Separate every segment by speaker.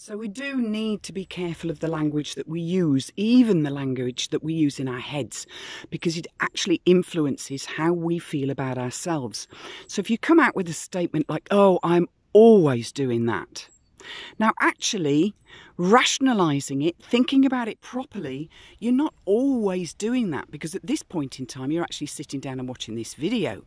Speaker 1: So we do need to be careful of the language that we use, even the language that we use in our heads, because it actually influences how we feel about ourselves. So if you come out with a statement like, "Oh, I'm always doing that." Now, actually, rationalising it, thinking about it properly, you're not always doing that, because at this point in time, you're actually sitting down and watching this video.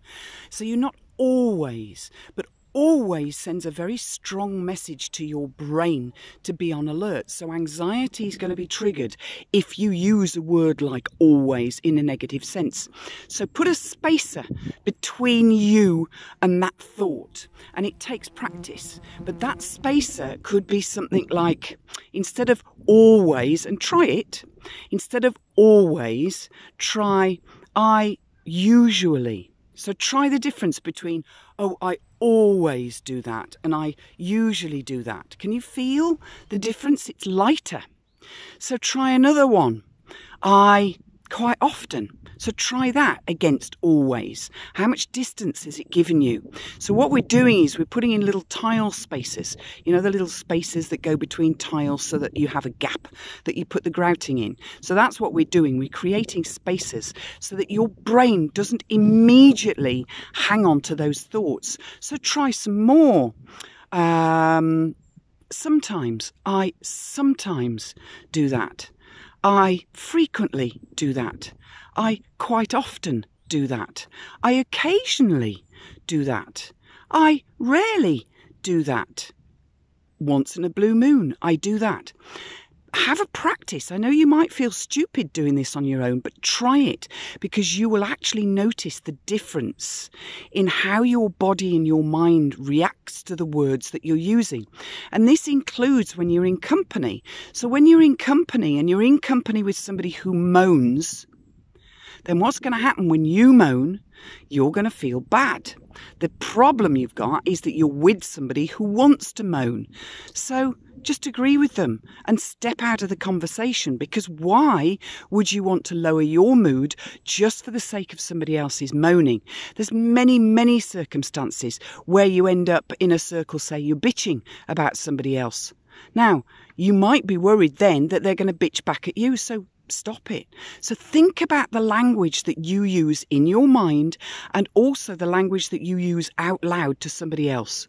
Speaker 1: So you're not always, but always sends a very strong message to your brain to be on alert. So anxiety is going to be triggered if you use a word like always in a negative sense. So put a spacer between you and that thought, and it takes practice. But that spacer could be something like, instead of always, and try it, instead of always, try I usually. So try the difference between, oh, I always do that and I usually do that. Can you feel the difference? It's lighter. So try another one. I quite often. So try that against always. How much distance is it giving you? So what we're doing is we're putting in little tile spaces. You know, the little spaces that go between tiles so that you have a gap that you put the grouting in. So that's what we're doing. We're creating spaces so that your brain doesn't immediately hang on to those thoughts. So try some more. Sometimes I do that. I frequently do that. I quite often do that. I occasionally do that. I rarely do that. Once in a blue moon, I do that. Have a practice. I know you might feel stupid doing this on your own, but try it, because you will actually notice the difference in how your body and your mind reacts to the words that you're using. And this includes when you're in company. So when you're in company and you're in company with somebody who moans, then what's going to happen when you moan? You're going to feel bad. The problem you've got is that you're with somebody who wants to moan. So just agree with them and step out of the conversation, because why would you want to lower your mood just for the sake of somebody else's moaning? There's many circumstances where you end up in a circle, say you're bitching about somebody else. Now, you might be worried then that they're going to bitch back at you, so stop it. So think about the language that you use in your mind and also the language that you use out loud to somebody else.